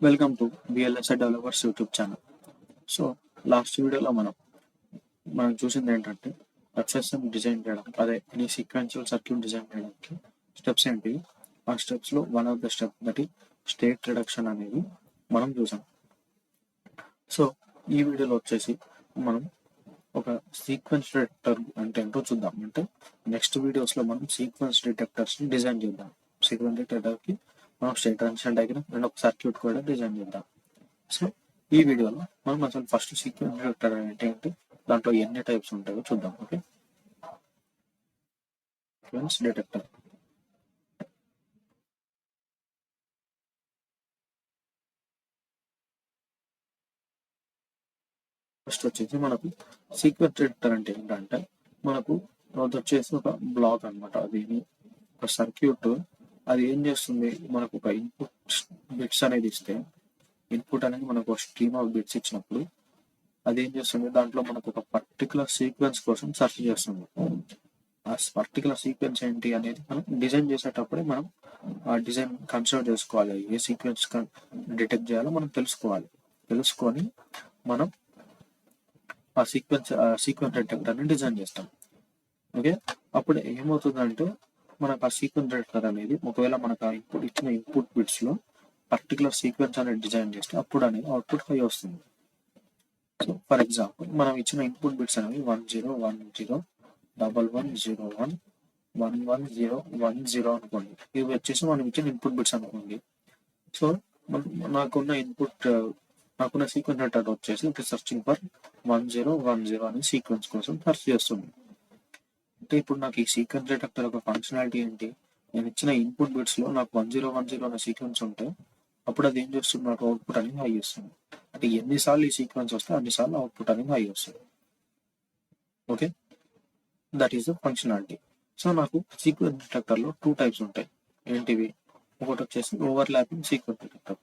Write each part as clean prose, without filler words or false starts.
Welcome to VLSI developers YouTube channel. So last వీడియోలో మనం చూసింది ఏంటంటే ఎఫ్ఎస్ఎం డిజైన్ చేయడానికి, అదే ఈ సీక్వెన్షియల్ సర్క్యూట్ డిజైన్ చేయడానికి స్టెప్స్ ఏంటివి. ఆ స్టెప్స్లో one of the step that state reduction అనేది మనం చూసాం. సో ఈ వీడియోలో వచ్చేసి మనం ఒక సీక్వెన్స్ డిటెక్టర్ అంటే ఏంటో చూద్దాం. అంటే నెక్స్ట్ వీడియోస్లో మనం సీక్వెన్స్ డిటెక్టర్స్ని డిజైన్ చేద్దాం. సీక్వెన్స్ డిటెక్టర్కి మనం స్టేట్ ట్రాన్సిషన్ డయాగ్రామ్ అండ్ ఒక సర్క్యూట్ కూడా డిజైన్ చేద్దాం. సో ఈ వీడియోలో మనం అసలు ఫస్ట్ సీక్వెన్స్ డిటెక్టర్ ఏంటి, దాంట్లో ఎన్ని టైప్స్ ఉంటాయో చూద్దాం. Okay, sequence detector. ఫస్ట్ వచ్చేసి మనకు సీక్వెన్స్ డిటెక్టర్ అంటే ఏంటంటే మనకు అది వచ్చేసి ఒక బ్లాక్ అనమాట. అది ఒక సర్క్యూట్. అది ఏం చేస్తుంది, మనకు ఒక ఇన్పుట్ బిట్స్ అనేది ఇస్తే, ఇన్పుట్ అనేది మనకు ఒక స్ట్రీమ్ ఆఫ్ బిట్స్ ఇచ్చినప్పుడు అది ఏం చేస్తుంది, దాంట్లో మనకు ఒక పర్టికులర్ సీక్వెన్స్ కోసం సెర్చ్ చేస్తుంది. ఆ పర్టికులర్ సీక్వెన్స్ ఏంటి అనేది మనం డిజైన్ చేసేటప్పుడే మనం ఆ డిజైన్ కన్సిడర్ చేసుకోవాలి. ఏ సీక్వెన్స్ డిటెక్ట్ చేయాలో మనం తెలుసుకొని మనం ఆ సీక్వెన్స్ డిటెక్టర్ని డిజైన్ చేస్తాం. ఓకే, అప్పుడు ఏమవుతుందంటే మనకు ఆ సీక్వెన్స్ డిటెక్టర్ అనేది ఒకవేళ మనకు ఆ ఇచ్చిన ఇన్పుట్ బిట్స్ లో పర్టికులర్ సీక్వెన్స్ అనేది డిజైన్ చేస్తే అప్పుడు అనేది అవుట్పుట్ హై వస్తుంది. సో ఫర్ ఎగ్జాంపుల్ మనం ఇచ్చిన ఇన్పుట్ బిట్స్ అనేవి 1010 1101 1101 అనుకోండి. ఇవి వచ్చేసి మనం ఇచ్చిన ఇన్పుట్ బిట్స్ అనుకోండి. సో నాకున్న సీక్వెన్స్ డిటెక్టర్ వచ్చేసి ఇట్ సర్చింగ్ ఫర్ 1010 అనే సీక్వెన్స్ కోసం సెర్చ్ చేస్తుంది. అంటే ఇప్పుడు నాకు ఈ సీక్వెన్స్ డిటెక్టర్ ఒక ఫంక్షనాలిటీ ఏంటి, నేను ఇచ్చిన ఇన్పుట్ బిట్స్ లో నాకు 1010 అనే సీక్వెన్స్ ఉంటే అప్పుడు అది ఏం చేస్తుంది, నాకు అవుట్పుట్ అనేది హై వస్తుంది. అంటే ఎన్నిసార్లు ఈ సీక్వెన్స్ వస్తే అన్నిసార్లు అవుట్పుట్ అనేది హై వస్తుంది. Okay, that is the functionality. So నాకు సీక్వెన్స్ డిటెక్టర్ లో 2 టైప్స్ ఉంటాయి. ఏంటివి, ఒకటి వచ్చేసి ఓవర్లాపింగ్ సీక్వెన్స్ డిటెక్టర్,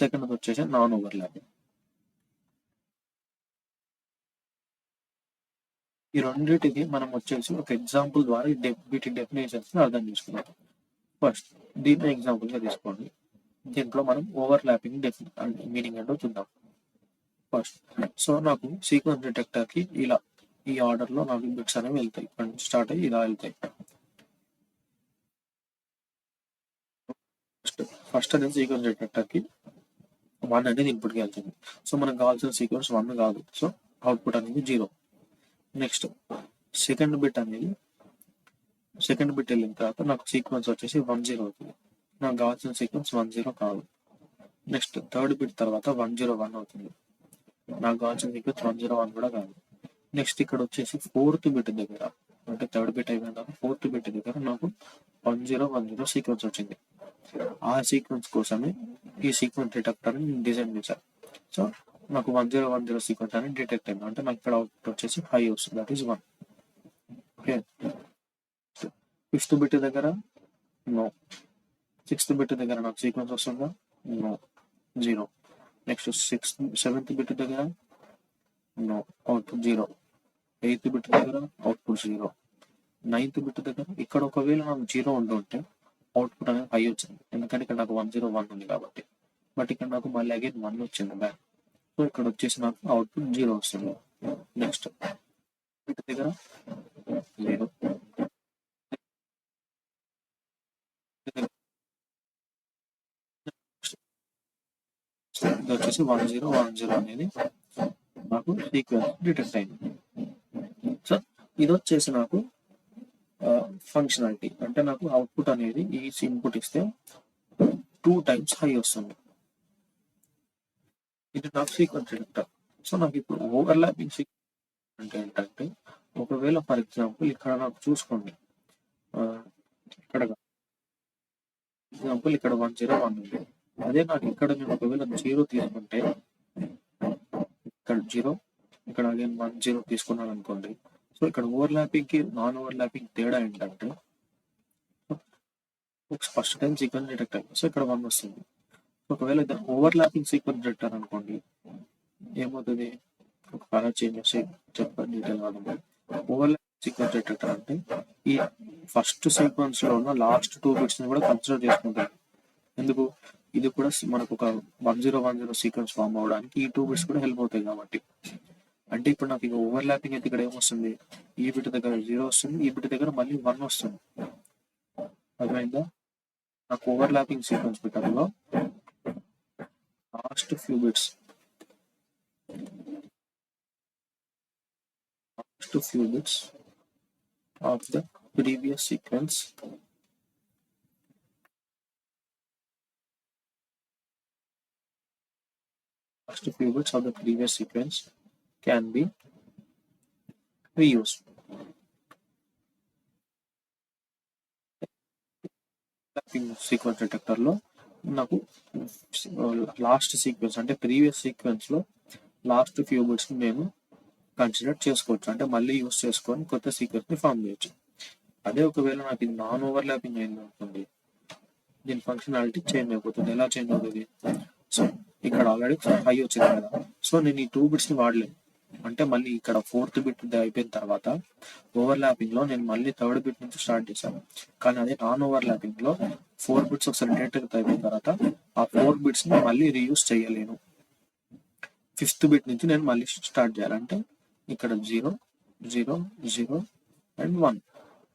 సెకండ్ వచ్చేసి నాన్ ఓవర్లాపింగ్. ఈ రెండింటికి మనం వచ్చేసి ఒక ఎగ్జాంపుల్ ద్వారా వీటి డెఫినేషన్స్ అర్థం చేసుకున్నాం. ఫస్ట్ దీన్ని ఎగ్జాంపుల్ గా తీసుకోండి. దీంట్లో మనం ఓవర్లాపింగ్ మీనింగ్ ఏంటో చూద్దాం. ఫస్ట్ సో నాకు సీక్వెన్స్ డిటెక్టర్ కి ఇలా ఈ ఆర్డర్ లో నాకు బిట్స్ అనేవి వెళ్తాయి. స్టార్ట్ అయ్యి ఇలా వెళ్తాయి. ఫస్ట్ అనేది సీక్వెన్స్ డిటెక్టర్ కి 1 అనేది ఇన్పుట్ కి వెళ్తుంది. సో మనకు కావాల్సిన సీక్వెన్స్ 1 కాదు, సో అవుట్పుట్ అనేది 0. నెక్స్ట్ సెకండ్ బిట్ వెళ్ళిన తర్వాత నాకు సీక్వెన్స్ వచ్చేసి 10 అవుతుంది. నాకు కావాల్సిన సీక్వెన్స్ 10 కాదు. నెక్స్ట్ థర్డ్ బిట్ తర్వాత 101 అవుతుంది. నాకు కావాల్సిన సీక్వెన్స్ 101 కూడా కాదు. నెక్స్ట్ ఇక్కడ వచ్చేసి ఫోర్త్ బిట్ దగ్గర, అంటే థర్డ్ బిట్ అయిపోయిన తర్వాత ఫోర్త్ బిట్ దగ్గర నాకు 1010 సీక్వెన్స్ వచ్చింది. ఆ సీక్వెన్స్ కోసమే ఈ సీక్వెన్స్ డిటెక్టర్ డిజైన్ చేశారు. సో నాకు 1010 సీక్వెన్స్ అనేది డిటెక్ట్ అయింది. అంటే నాకు ఇక్కడ అవుట్పుట్ వచ్చేసి హై వస్తుంది, that is 1. Okay, fifth bit దగ్గర నో. సిక్స్త్ బిట్ దగ్గర నాకు సీక్వెన్స్ వస్తుందా, నో, 0. నెక్స్ట్ సెవెంత్ బిట్ దగ్గర నో, అవుట్పుట్ 0. ఎయిత్ బిట్ దగ్గర అవుట్పుట్ 0. నైన్త్ బిట్ దగ్గర ఇక్కడ ఒకవేళ నాకు 0 ఉంటుంటే అవుట్పుట్ అనేది హై వచ్చింది, ఎందుకంటే ఇక్కడ నాకు 101 ఉంది కాబట్టి. బట్ ఇక్కడ నాకు మళ్ళీ అగైన్ 1 వచ్చింది బ్యాక్. సో ఇక్కడ వచ్చేసి నాకు అవుట్పుట్ 0 వస్తుంది. నెక్స్ట్ బిట్ దగ్గర 0. ఇది వచ్చేసి 1010 అనేది నాకు సీక్వెన్స్ డిటెక్ట్ అయింది. సో ఇది వచ్చేసి నాకు ఫంక్షనాలిటీ. అంటే నాకు అవుట్పుట్ అనేది ఈ ఇన్పుట్ ఇస్తే 2 టైమ్స్ హై వస్తుంది. ఇది నాకు సీక్వెన్స్ డిటెక్టర్. సో నాకు ఇప్పుడు ఓవర్లాపింగ్ సీక్వెన్స్ అంటే ఏంటంటే, ఒకవేళ ఫర్ ఎగ్జాంపుల్ ఇక్కడ నాకు చూసుకోండి, ఇక్కడ ఎగ్జాంపుల్ ఇక్కడ 101 ఉంది. అదే నాకు ఇక్కడ నేను ఒకవేళ 0 తీసుకుంటే, ఇక్కడ 0, ఇక్కడ అగైన్ 10 తీసుకున్నాను అనుకోండి. సో ఇక్కడ ఓవర్లాపింగ్ కి నాన్ ఓవర్లాపింగ్ తేడా ఏంటంటే, ఫస్ట్ టైం సీక్వెన్స్ డిటెక్ట్ అయింది, సో ఇక్కడ 1 వస్తుంది. ఒకవేళ ఓవర్లాపింగ్ సీక్వెన్స్ డిటెక్టర్ అనుకోండి, ఏమవుతుంది, ఒక కలర్ చేంజ్ చేసి చెప్పండి డీటెయిల్. ఓవర్లాపింగ్ సీక్వెన్స్ డిటెక్టర్ అంటే ఈ ఫస్ట్ సీక్వెన్స్ లో ఉన్న లాస్ట్ 2 బిట్స్ ని కూడా కన్సిడర్ చేసుకుంటారు. ఎందుకు? ఇది కూడా మనకు ఒక 1010 సీక్వెన్స్ ఫామ్ అవడానికి ఈ 2 బిట్స్ కూడా హెల్ప్ అవుతాయి కాబట్టి. అంటే ఇప్పుడు నాకు ఇక ఓవర్ ల్యాపింగ్ అయితే ఇక్కడ ఏమొస్తుంది, ఈ బిట్ దగ్గర 0 వస్తుంది, ఈ బిట్ దగ్గర మళ్ళీ 1 వస్తుంది. అర్థమైందా? నాకు ఓవర్ ల్యాపింగ్ సీక్వెన్స్ బిట్టర్లో last few bits of the previous sequence can be reused. Sequence detector లో నాకు లాస్ట్ సీక్వెన్స్ అంటే ప్రీవియస్ సీక్వెన్స్ లో లాస్ట్ ఫ్యూ బిట్స్ నేను కన్సిడర్ చేసుకోవచ్చు, అంటే మళ్ళీ యూస్ చేసుకొని కొత్త సీక్వెన్స్ ని ఫామ్ చేయొచ్చు. అదే ఒకవేళ నాకు ఇది నాన్ ఓవర్ ల్యాపింగ్ అయింది అనుకోండి, దీని ఫంక్షనాలిటీ చేంజ్ అయిపోతుంది. ఎలా చేంజ్ అవుతుంది? సో ఇక్కడ ఆల్రెడీ హై వచ్చింది కదా, సో నేను ఈ 2 బిట్స్ ని వాడలేను. అంటే మళ్ళీ ఇక్కడ 4th బిట్ అయిపోయిన తర్వాత ఓవర్ ల్యాపింగ్ లో నేను మళ్ళీ 3rd బిట్ నుంచి స్టార్ట్ చేశాను. కానీ అదే నాన్ ఓవర్ ల్యాపింగ్ లో 4 బిట్స్ ఒకసారి డేటా అయిపోయిన తర్వాత ఆ 4 బిట్స్ ని మళ్ళీ రీయూస్ చేయలేను. 5th బిట్ నుంచి నేను మళ్ళీ స్టార్ట్ చేయాలంటే ఇక్కడ 0 0 0 అండ్ 1.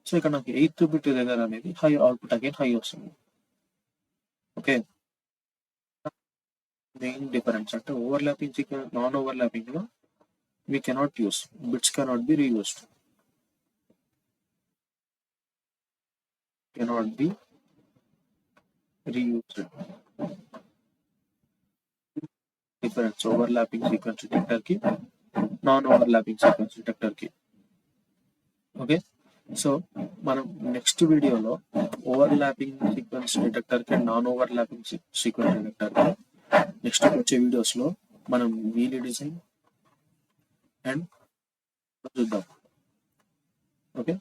సో ఇక్కడ నాకు 8th బిట్ దగ్గర అనేది హై అవుట్పుట్ అగైన్ హై వస్తుంది. ఓకే, మెయిన్ డిఫరెన్స్ అంటే over lapping sequence non over lapping లో we cannot use, bits cannot be reused, difference overlapping sequence detector ki non overlapping sequence detector ki. Okay, so మనం next వీడియోలో overlapping sequence detector కి non overlapping sequence detector కి next వచ్చే videos లో మనం wheelie design and చూద్దాం. Okay.